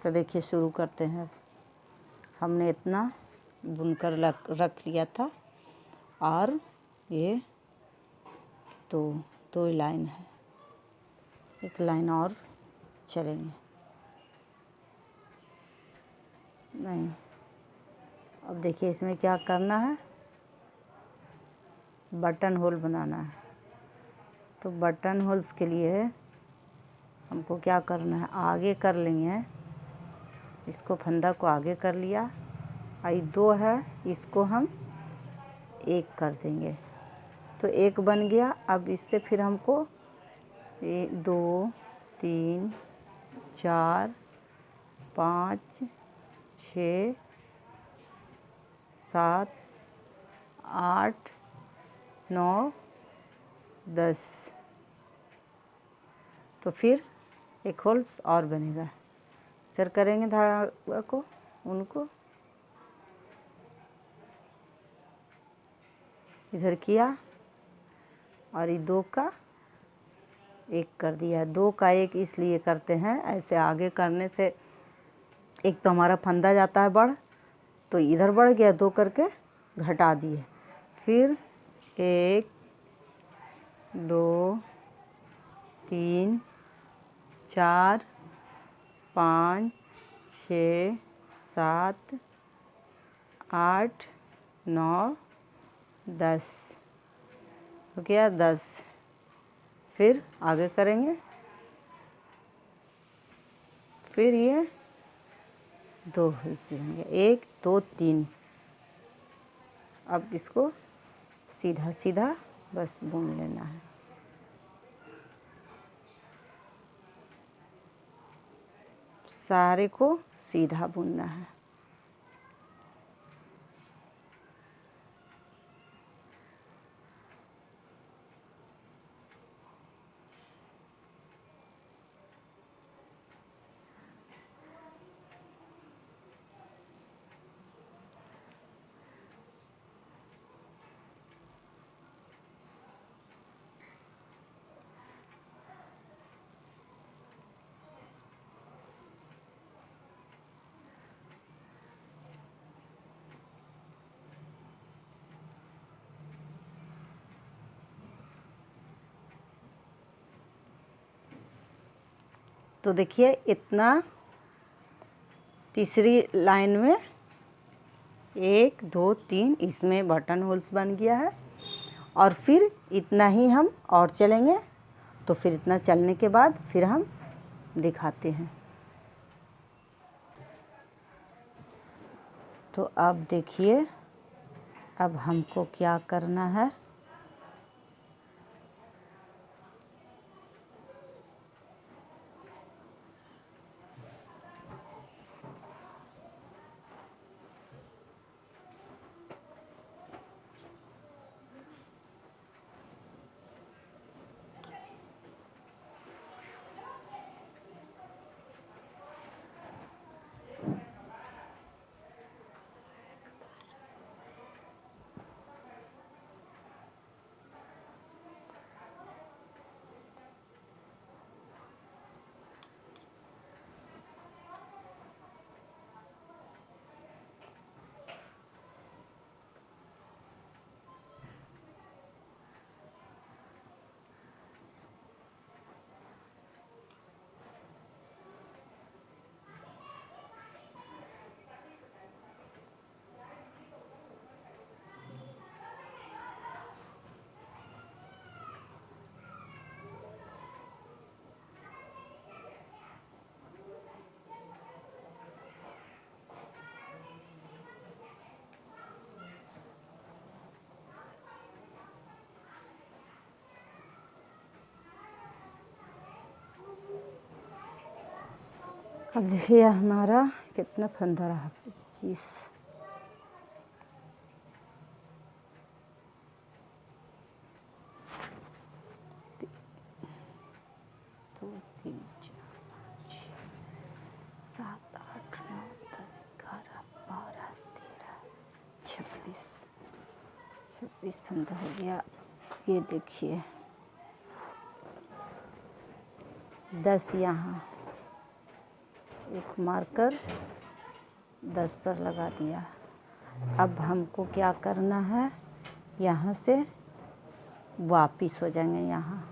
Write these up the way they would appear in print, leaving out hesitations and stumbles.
तो देखिए शुरू करते हैं। हमने इतना बुनकर रख लिया था और ये दो लाइन है, एक लाइन और चलेंगे। नहीं, अब देखिए इसमें क्या करना है, बटन होल बनाना है। तो बटन होल्स के लिए हमको क्या करना है, आगे कर लेंगे इसको, फंदा को आगे कर लिया, आई 2 है, इसको हम 1 कर देंगे तो 1 बन गया। अब इससे फिर हमको 2 3 4 5 6 7 8 9 10, तो फिर एक होल्स और बनेगा। फिर करेंगे धागा को, उनको इधर किया और ये 2 का 1 कर दिया। 2 का 1 इसलिए करते हैं, ऐसे आगे करने से एक तो हमारा फंदा जाता है बढ़, तो इधर बढ़ गया, 2 करके घटा दिए। फिर 1 2 3 4 5 6 7 8 9 10 हो गया 10। फिर आगे करेंगे, फिर ये 2 इसमें 1 2 3। अब इसको सीधा सीधा बस बुन लेना है। सारे को सीधा बुनना है। तो देखिए इतना तीसरी लाइन में 1 2 3 इसमें बटन होल्स बन गया है। और फिर इतना ही हम और चलेंगे, तो फिर इतना चलने के बाद फिर हम दिखाते हैं। तो अब देखिए, अब हमको क्या करना है, अब देखिए हमारा कितना फंदा रहा, 25। दो 3 4 5 6 7 8 9 10 11 12 13 26 फंदा हो गया। ये देखिए 10 यहाँ, एक मार्कर 10 पर लगा दिया। अब हमको क्या करना है, यहाँ से वापिस हो जाएंगे यहाँ।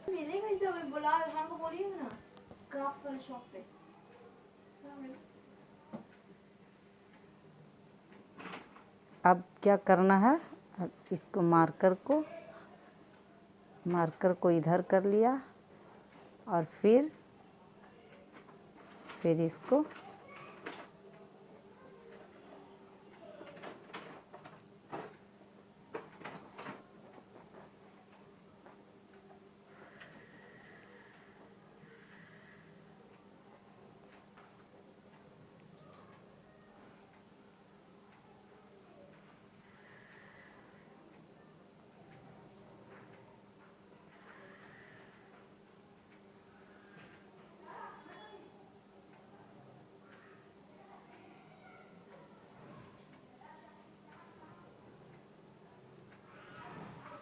मिलेगा इसे, अगर बुला हमको बोलिए ना क्राफ्ट वाले शॉप पे। अब क्या करना है, अब इसको मार्कर को इधर कर लिया और फिर इसको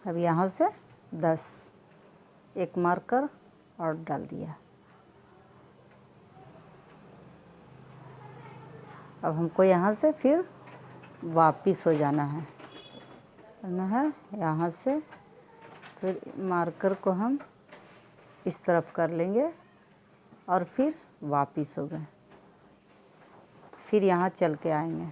अब यहाँ से 10 एक मार्कर और डाल दिया। अब हमको यहाँ से फिर वापिस हो जाना है यहाँ से फिर मार्कर को हम इस तरफ कर लेंगे और फिर वापिस हो गए, फिर यहाँ चल के आएंगे।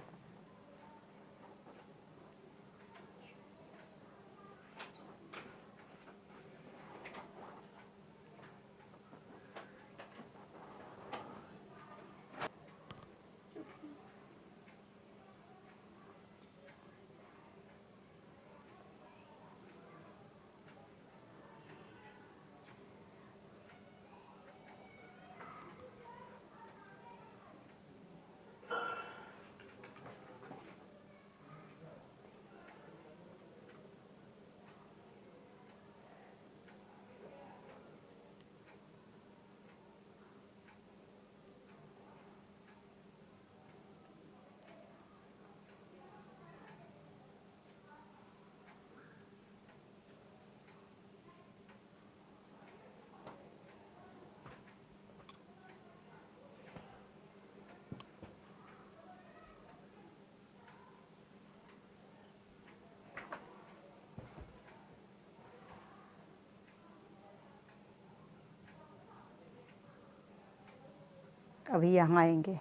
अभी यहाँ आएंगे।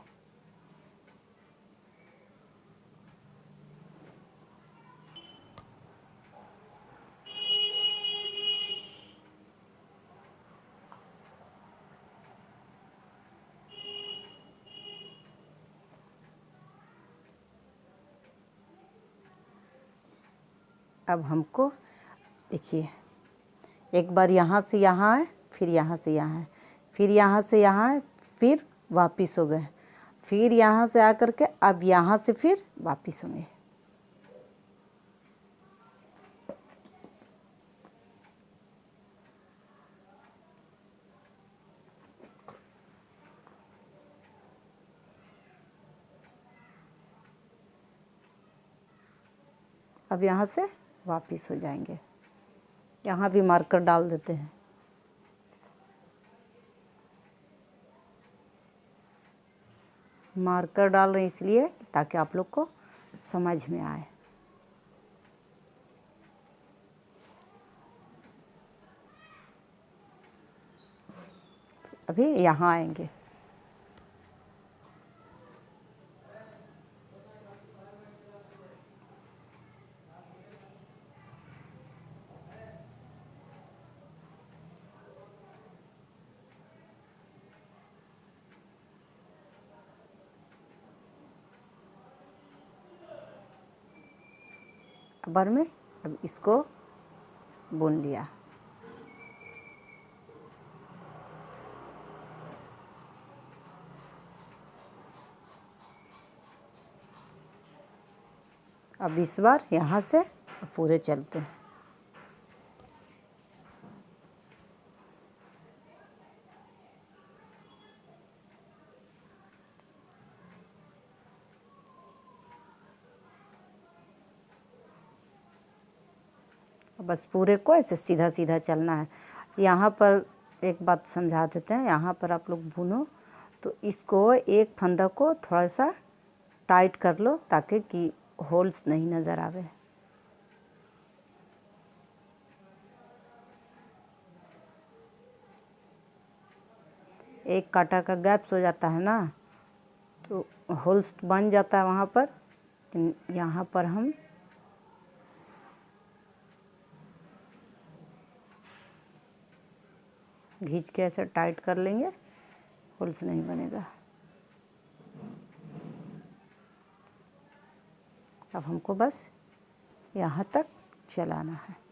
अब हमको देखिए, एक बार यहाँ से यहाँ आए, फिर यहाँ से यहाँ आए, फिर यहाँ से यहाँ आए, फिर वापिस हो गए, फिर यहाँ से आकर के अब यहाँ से फिर वापिस होंगे। अब यहाँ से वापस हो जाएंगे। यहाँ भी मार्कर डाल देते हैं। मार्कर डाल रहे हैं इसलिए ताकि आप लोग को समझ में आए। अभी यहाँ आएंगे। अबर में अब इसको बुन लिया। अब इस बार यहाँ से पूरे चलते हैं। बस पूरे को ऐसे सीधा सीधा चलना है। यहाँ पर एक बात समझा देते हैं। यहाँ पर आप लोग बुनो तो इसको एक फंदा को थोड़ा सा टाइट कर लो ताकि कि होल्स नहीं नज़र आवे। एक कांटा का गैप्स हो जाता है ना तो होल्स बन जाता है वहाँ पर। यहाँ पर हम घींच के ऐसे टाइट कर लेंगे, होल्स नहीं बनेगा। अब हमको बस यहाँ तक चलाना है।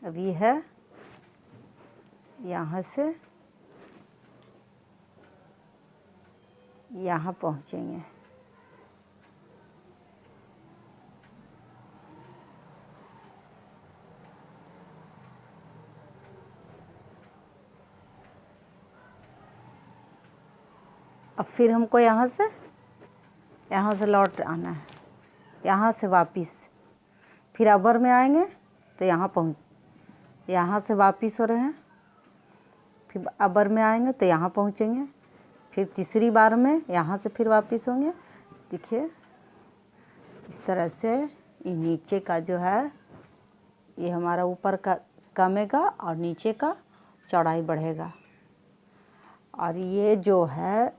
अब ये है यहाँ से यहाँ पहुँचेंगे। अब फिर हमको यहाँ से लौट आना है। यहाँ से वापस फिर अबर में आएंगे तो यहाँ से वापस हो रहे हैं। फिर अबर में आएंगे तो यहाँ पहुँचेंगे। फिर तीसरी बार में यहाँ से फिर वापस होंगे। देखिए इस तरह से ये नीचे का जो है ये हमारा ऊपर का कमेगा और नीचे का चौड़ाई बढ़ेगा। और ये जो है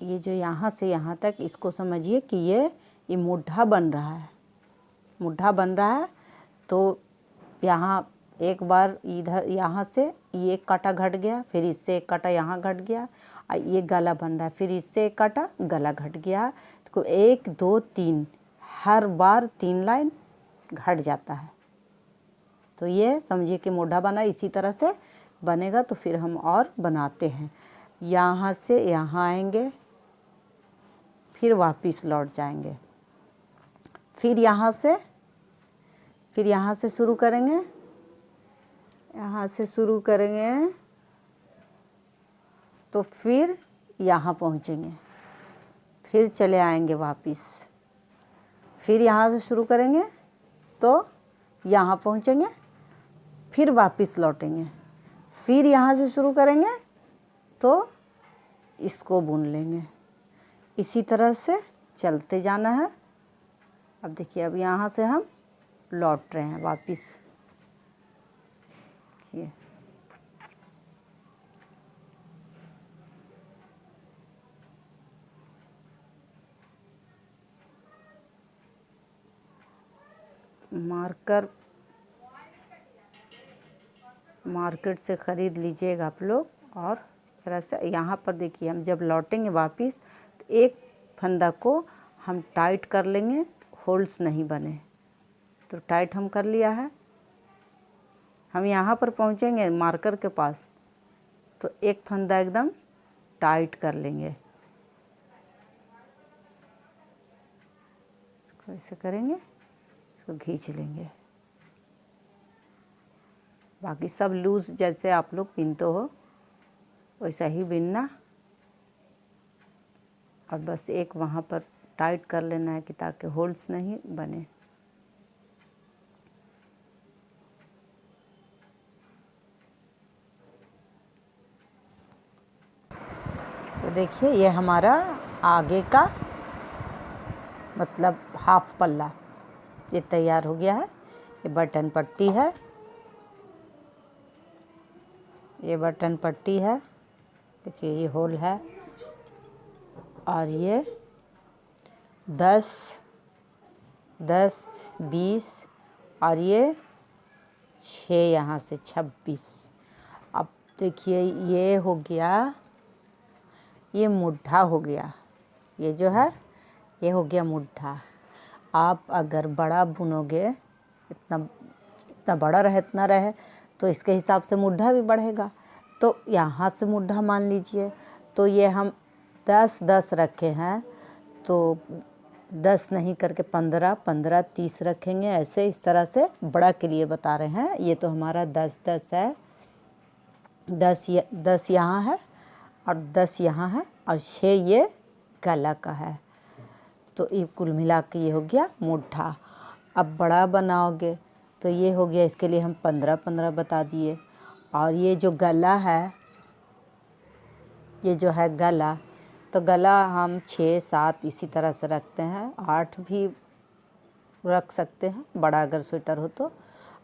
ये जो यहाँ से यहाँ तक इसको समझिए कि ये मुड्ढा बन रहा है। मुड्ढा बन रहा है तो यहाँ एक बार इधर यहाँ से ये एक कांटा घट गया, फिर इससे एक कांटा यहाँ घट गया और ये गला बन रहा है, फिर इससे एक कांटा गला घट गया। तो 1 2 3 हर बार 3 लाइन घट जाता है। तो ये समझिए कि मुड्ढा बना। इसी तरह से बनेगा तो फिर हम और बनाते हैं। यहाँ से यहाँ आएंगे, फिर वापस लौट जाएंगे, फिर यहाँ से शुरू करेंगे। यहाँ से शुरू करेंगे तो फिर यहाँ पहुँचेंगे, फिर चले आएंगे वापस। फिर यहाँ से शुरू करेंगे तो यहाँ पहुँचेंगे, फिर वापस लौटेंगे। फिर यहाँ से शुरू करेंगे तो इसको बुन लेंगे। इसी तरह से चलते जाना है। अब देखिए अब यहाँ से हम लौट रहे हैं वापस। ये मार्केट से ख़रीद लीजिएगा आप लोग। और इस तरह से यहाँ पर देखिए हम जब लौटेंगे वापस तो एक फंदा को हम टाइट कर लेंगे, होल्स नहीं बने। तो टाइट हम कर लिया है। हम यहाँ पर पहुँचेंगे मार्कर के पास तो एक फंदा एकदम टाइट कर लेंगे। तो ऐसे करेंगे, इसको खींच लेंगे। बाकी सब लूज़ जैसे आप लोग बिनते हो वैसा ही बिनना, और बस एक वहाँ पर टाइट कर लेना है कि ताकि होल्स नहीं बने। तो देखिए ये हमारा आगे का मतलब हाफ पल्ला ये तैयार हो गया है। ये बटन पट्टी है, ये बटन पट्टी है, देखिए ये होल है, और ये 10, 10, 20 और ये 6 यहाँ से 26। अब देखिए ये हो गया, ये मुट्ठा हो गया, ये जो है ये हो गया मुट्ठा। आप अगर बड़ा बुनोगे, इतना बड़ा रहे इतना रहे तो इसके हिसाब से मुड्ढा भी बढ़ेगा। तो यहाँ से मुड्ढा मान लीजिए, तो ये हम 10-10 रखे हैं, तो 10 नहीं करके 15-15, 30 रखेंगे ऐसे। इस तरह से बड़ा के लिए बता रहे हैं। ये तो हमारा 10-10 है, 10 यहाँ है और 10 यहाँ है और 6 ये गला का है। तो ये कुल मिला के ये हो गया मुट्ठा। अब बड़ा बनाओगे तो ये हो गया, इसके लिए हम 15-15 बता दिए। और ये जो गला है, ये जो है गला, तो गला हम 6-7 इसी तरह से रखते हैं, 8 भी रख सकते हैं बड़ा अगर स्वेटर हो तो।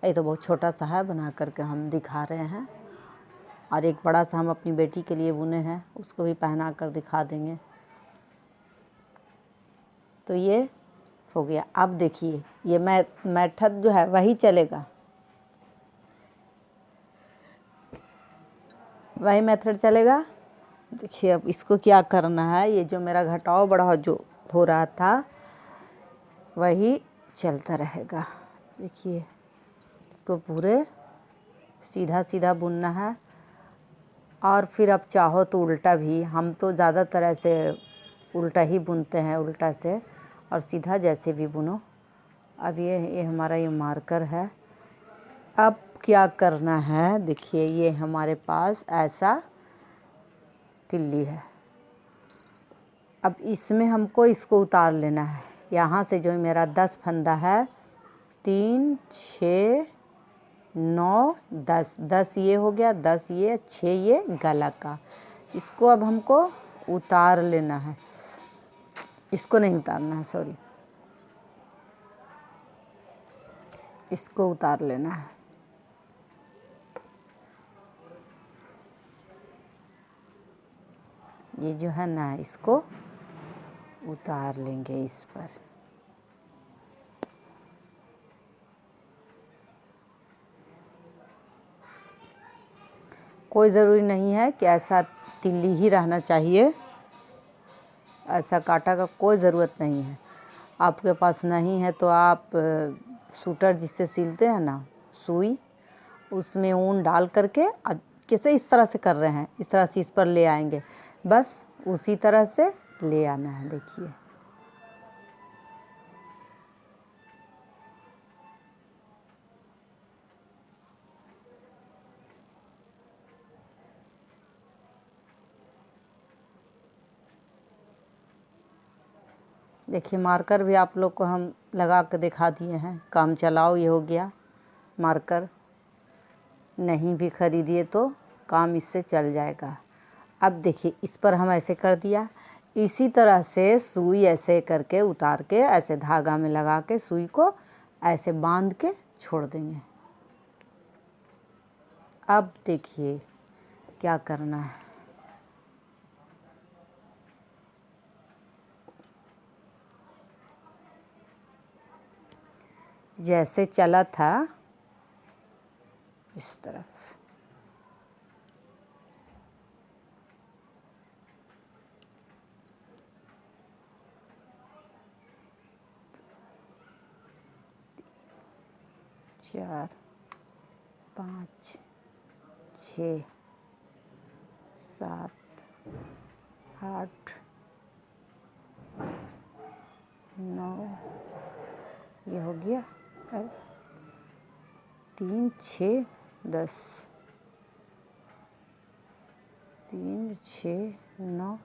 ये तो बहुत छोटा सा है, बना करके हम दिखा रहे हैं। और एक बड़ा सा हम अपनी बेटी के लिए बुने हैं, उसको भी पहना कर दिखा देंगे। तो ये हो गया। अब देखिए ये मेथड जो है वही चलेगा, वही मेथड चलेगा। देखिए अब इसको क्या करना है, ये जो मेरा घटाव बढ़ाव जो हो रहा था वही चलता रहेगा। देखिए इसको पूरे सीधा सीधा बुनना है। और फिर अब चाहो तो उल्टा भी, हम तो ज़्यादातर ऐसे उल्टा ही बुनते हैं, उल्टा से और सीधा जैसे भी बुनो। अब ये हमारा ये मार्कर है। अब क्या करना है, देखिए ये हमारे पास ऐसा तिल्ली है। अब इसमें हमको इसको उतार लेना है। यहाँ से जो मेरा 10 फंदा है, 3, 6, 9, 10, 10 ये हो गया, 10 ये, 6 ये गला का। इसको अब हमको उतार लेना है, इसको नहीं उतारना है, सॉरी, इसको उतार लेना है। ये जो है ना, इसको उतार लेंगे इस पर। कोई ज़रूरी नहीं है कि ऐसा तिल्ली ही रहना चाहिए, ऐसा कांटा का कोई ज़रूरत नहीं है। आपके पास नहीं है तो आप सूटर जिससे सिलते हैं ना, सुई, उसमें ऊन डाल करके, अब कैसे इस तरह से कर रहे हैं, इस तरह से इस पर ले आएंगे, बस उसी तरह से ले आना है। देखिए देखिए मार्कर भी आप लोग को हम लगा के दिखा दिए हैं, काम चलाओ। ये हो गया मार्कर, नहीं भी खरीदिए तो काम इससे चल जाएगा। अब देखिए इस पर हम ऐसे कर दिया, इसी तरह से सुई ऐसे करके उतार के ऐसे धागा में लगा के सुई को ऐसे बांध के छोड़ देंगे। अब देखिए क्या करना है, जैसे चला था इस तरफ, चार, 5, 6, 7, 8, 9, ये हो गया 3 6 10, 3 6 9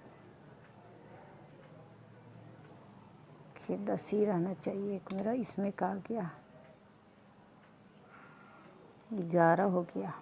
के 10 ही रहना चाहिए। एक मेरा इसमें का आ गया 11 हो गया।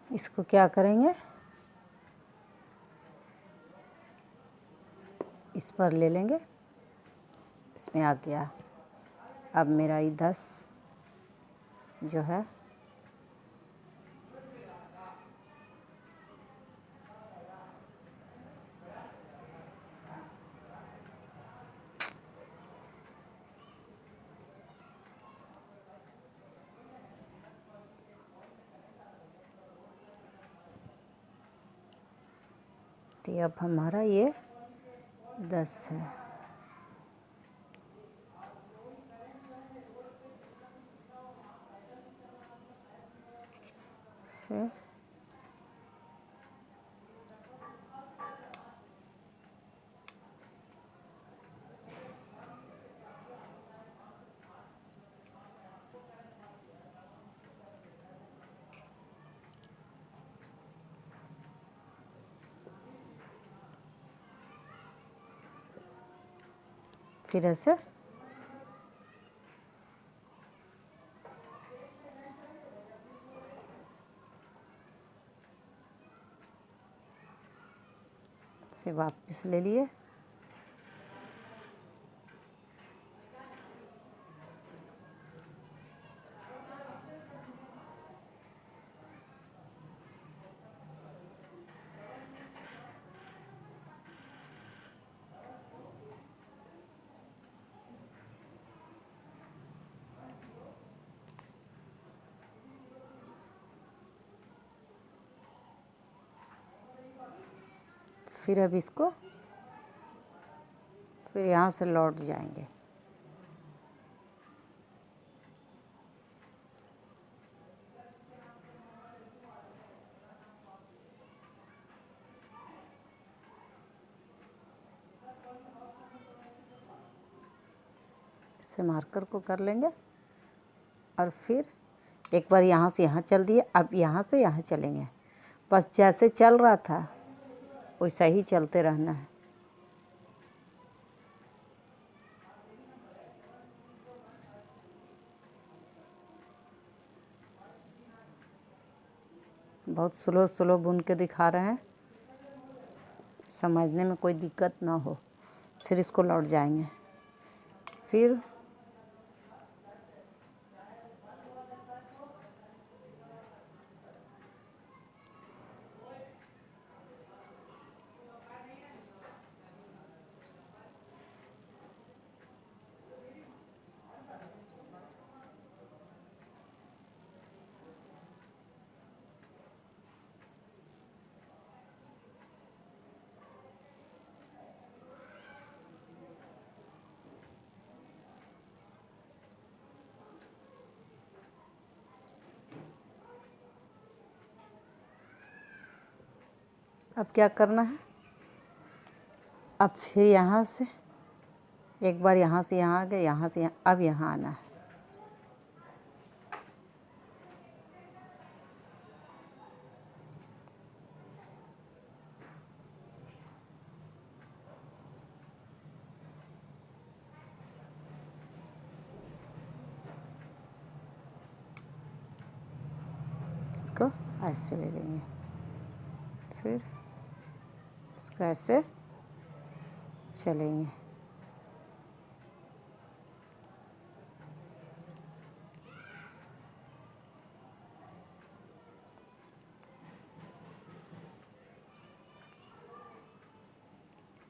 इसको क्या करेंगे, इस पर ले लेंगे, इसमें आ गया। अब मेरा ये 10 जो है तो अब हमारा ये 10 है। से फिर ऐसे से वापस ले लिए। फिर अब इसको फिर यहाँ से लौट जाएंगे। से मार्कर को कर लेंगे और फिर एक बार यहाँ से यहाँ चल दिए। अब यहाँ से यहाँ चलेंगे, बस जैसे चल रहा था वैसा ही चलते रहना है। बहुत स्लो स्लो बुन के दिखा रहे हैं, समझने में कोई दिक्कत ना हो। फिर इसको लौट जाएंगे। फिर अब क्या करना है, अब फिर यहाँ से एक बार यहाँ से यहाँ आ गए, यहाँ से यहाँ, अब यहाँ आना है। इसको ऐसे ले लेंगे, फिर इसको ऐसे चलेंगे।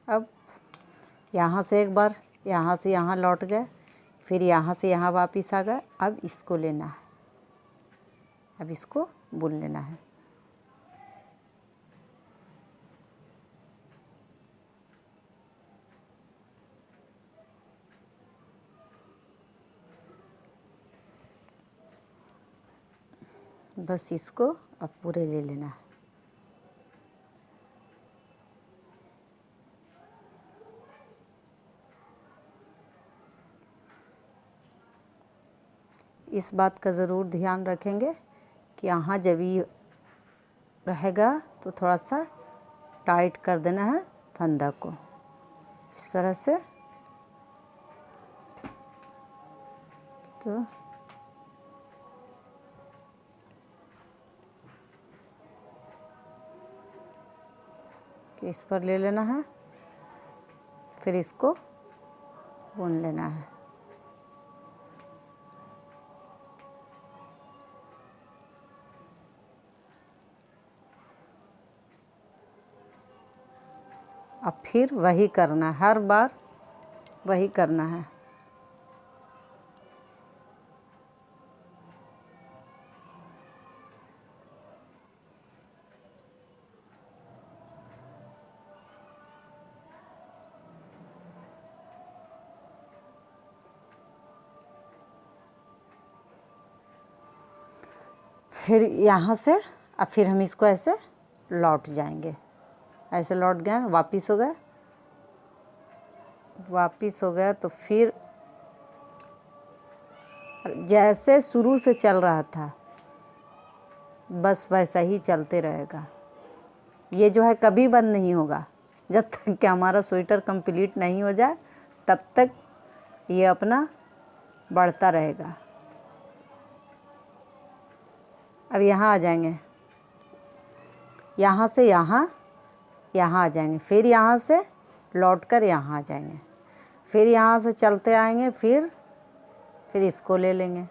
अब यहाँ से एक बार यहाँ से यहाँ लौट गए, फिर यहाँ से यहाँ वापस आ गए। अब इसको लेना है, अब इसको बुन लेना है। बस इसको अब पूरे ले लेना है। इस बात का ज़रूर ध्यान रखेंगे कि यहाँ जब ये रहेगा तो थोड़ा सा टाइट कर देना है फंदा को, इस तरह से। तो इस पर ले लेना है, फिर इसको बुन लेना है। अब फिर वही करना है, हर बार वही करना है। फिर यहाँ से अब फिर हम इसको ऐसे लौट जाएंगे, ऐसे लौट गए, वापिस हो गए, वापिस हो गया। तो फिर जैसे शुरू से चल रहा था बस वैसा ही चलते रहेगा। ये जो है कभी बंद नहीं होगा, जब तक कि हमारा स्वेटर कंप्लीट नहीं हो जाए तब तक ये अपना बढ़ता रहेगा। अब यहाँ आ जाएंगे, यहाँ से यहाँ आ जाएंगे, फिर यहाँ से लौटकर यहाँ आ जाएंगे, फिर यहाँ से चलते आएंगे, फिर इसको ले लेंगे,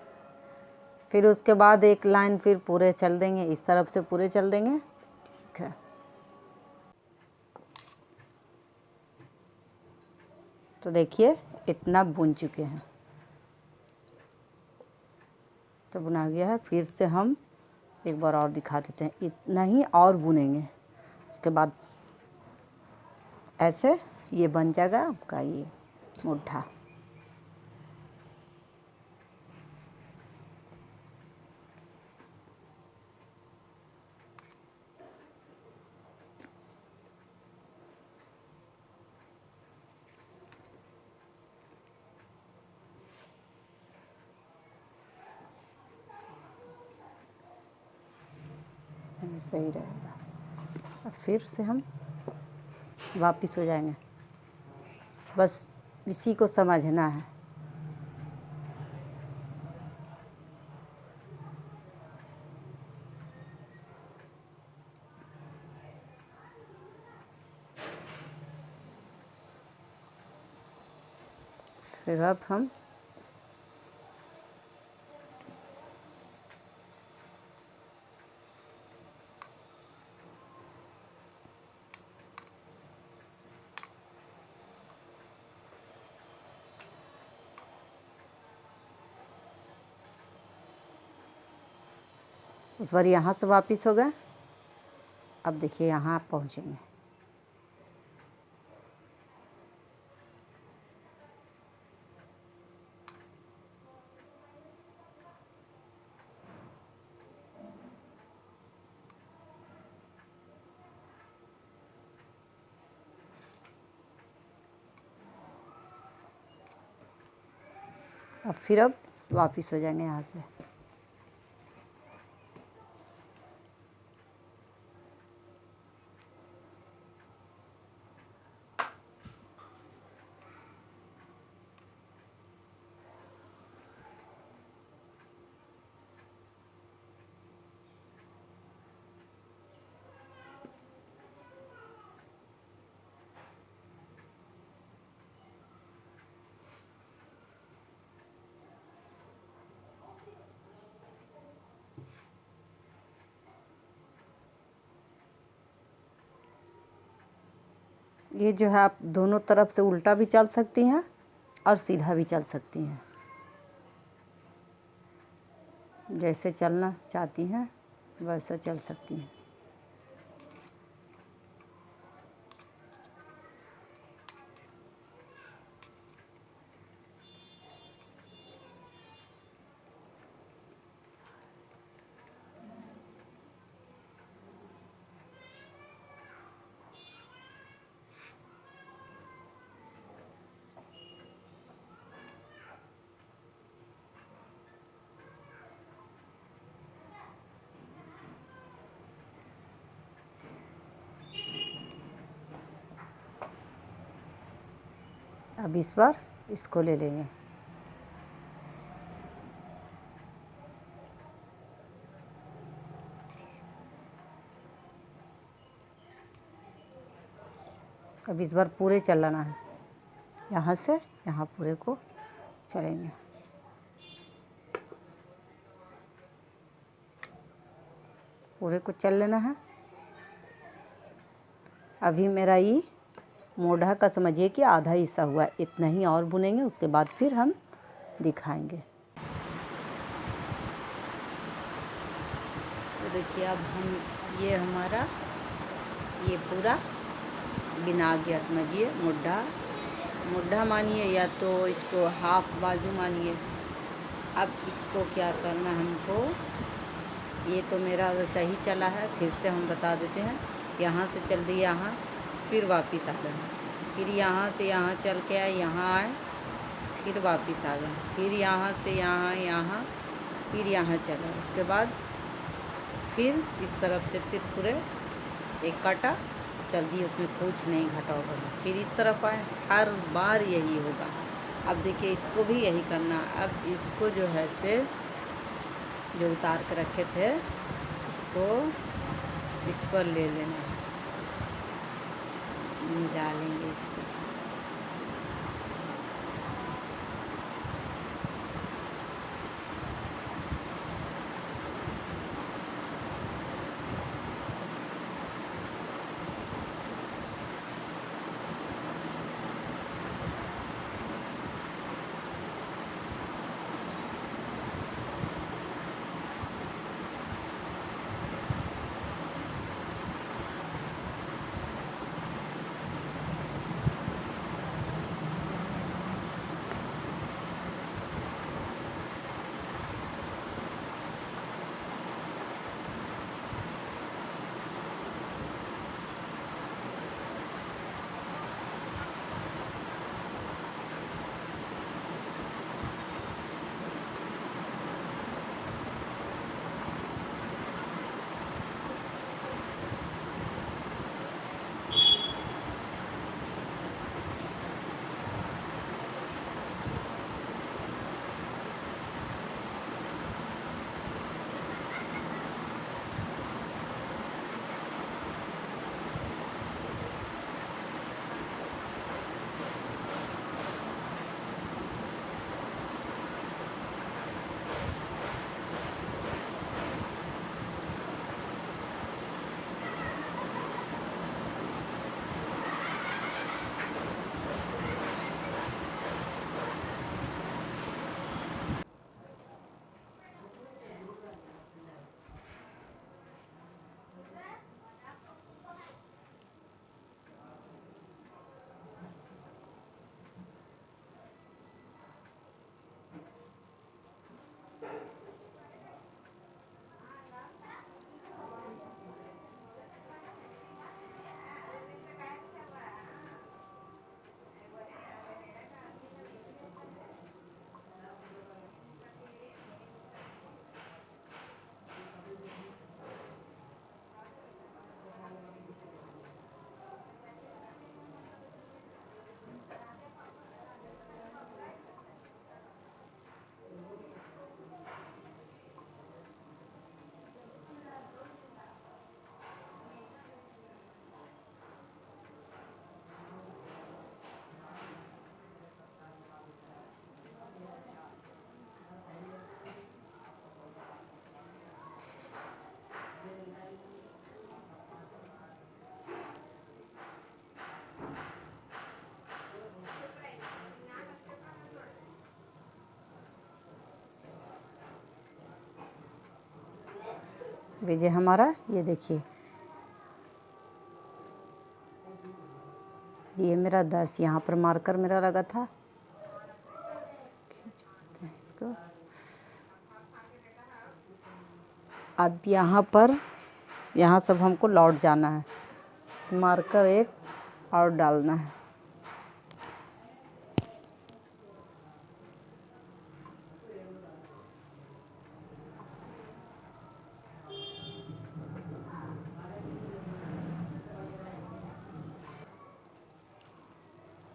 फिर उसके बाद एक लाइन फिर पूरे चल देंगे, इस तरफ से पूरे चल देंगे। ठीक है, तो देखिए इतना बुन चुके हैं, तो बुना गया है। फिर से हम एक बार और दिखा देते हैं, इतना ही और बुनेंगे। उसके बाद ऐसे ये बन जाएगा आपका ये मुट्ठा। सही रहेगा। अब फिर से हम वापस हो जाएंगे, बस इसी को समझना है। फिर अब हम उस बार यहाँ से वापस हो गए। अब देखिए यहाँ पहुँचेंगे, अब वापस हो जाएंगे यहाँ से। ये जो है आप दोनों तरफ से उल्टा भी चल सकती हैं और सीधा भी चल सकती हैं, जैसे चलना चाहती हैं वैसा चल सकती हैं। अब इस बार इसको ले लेंगे। अब इस बार पूरे चलाना है, यहाँ से यहाँ पूरे को चलेंगे। पूरे को चल लेना है। अभी मेरा ये मोढ़ा का समझिए कि आधा हिस्सा हुआ, इतना ही और बुनेंगे, उसके बाद फिर हम दिखाएंगे। तो देखिए अब हम ये हमारा ये पूरा बिना गया समझिए। मुड्ढा मानिए या तो इसको हाफ बाजू मानिए। अब इसको क्या करना हमको, ये तो मेरा सही चला है, फिर से हम बता देते हैं। यहाँ से चल दिए यहाँ, फिर वापस आ गए, फिर यहाँ से यहाँ चल के आए, यहाँ आए, फिर वापस आ गए, फिर यहाँ से यहाँ, फिर यहाँ चले, उसके बाद फिर इस तरफ से फिर पूरे एक काटा चल दिए, उसमें कुछ नहीं घटा होगा। फिर इस तरफ आए, हर बार यही होगा। अब देखिए इसको भी यही करना। अब इसको जो है से जो उतार के रखे थे इसको इस पर ले लेना है, मिला लेंगे इसको। विजय हमारा ये देखिए, ये मेरा 10 यहाँ पर मार्कर मेरा लगा था। इसको अब यहाँ पर, यहाँ सब हमको लौट जाना है, मार्कर एक और डालना है।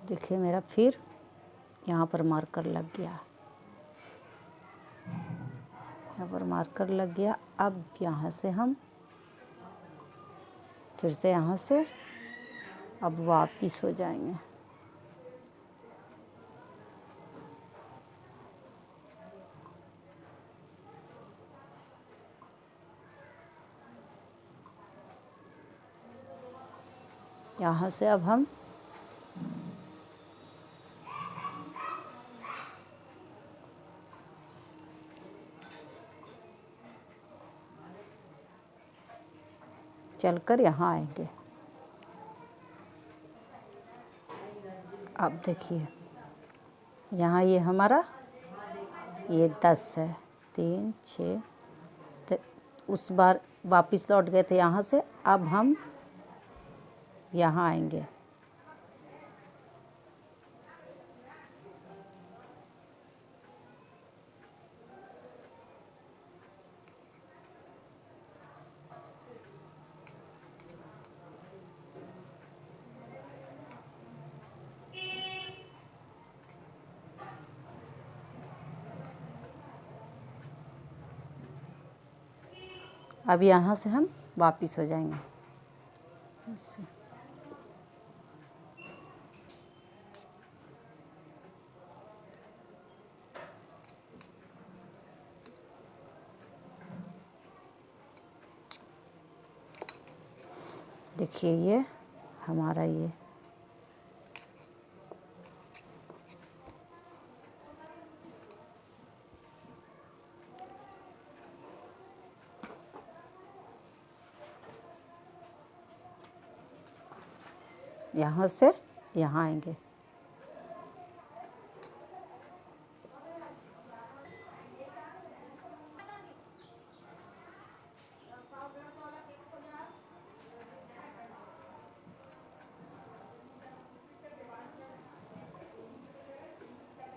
देखिए मेरा फिर यहाँ पर मार्कर लग गया, यहाँ पर मार्कर लग गया। अब यहाँ से हम फिर से यहाँ से अब वापिस हो जाएंगे। यहाँ से अब हम चलकर यहाँ आएंगे। अब देखिए यहाँ ये हमारा ये 10 है, 3 6 उस बार वापस लौट गए थे यहाँ से। अब हम यहाँ आएंगे, अब यहाँ से हम वापिस हो जाएंगे। देखिए ये हमारा ये यहाँ से यहाँ आएंगे।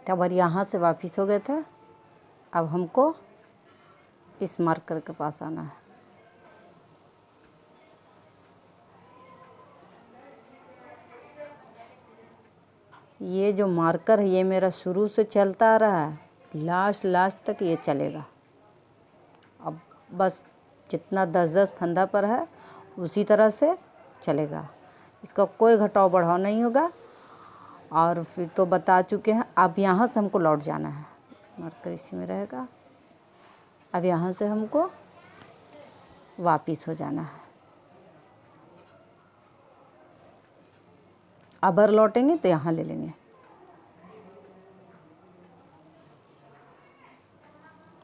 तब और यहाँ से वापस हो गए थे। अब हमको इस मार्कर के पास आना है। ये जो मार्कर है ये मेरा शुरू से चलता आ रहा है, लास्ट तक ये चलेगा। अब बस जितना 10-10 फंदा पर है उसी तरह से चलेगा, इसका कोई घटाव बढ़ाव नहीं होगा। और फिर तो बता चुके हैं। अब यहाँ से हमको लौट जाना है, मार्कर इसी में रहेगा। अब यहाँ से हमको वापिस हो जाना है। अबर लौटेंगे तो यहाँ ले लेंगे।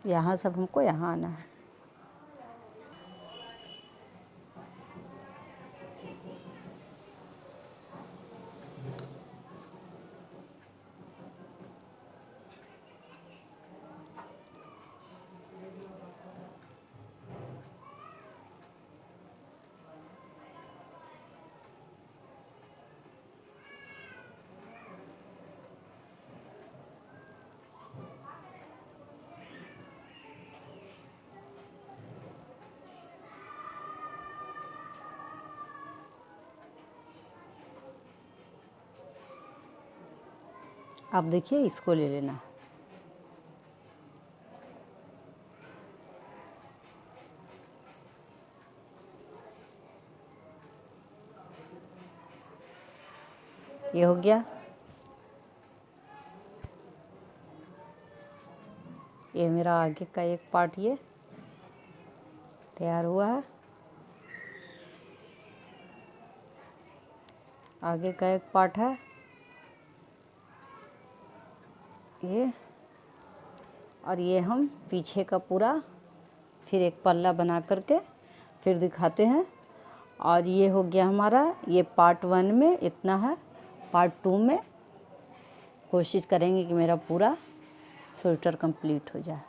यहाँ सब हमको यहाँ आना है। अब देखिए इसको ले लेना। ये हो गया। ये मेरा आगे का एक पार्ट ये तैयार हुआ है। आगे का एक पार्ट है ये, और ये हम पीछे का पूरा फिर एक पल्ला बना करके फिर दिखाते हैं। और ये हो गया हमारा, ये पार्ट 1 में इतना है। पार्ट 2 में कोशिश करेंगे कि मेरा पूरा स्वेटर कंप्लीट हो जाए।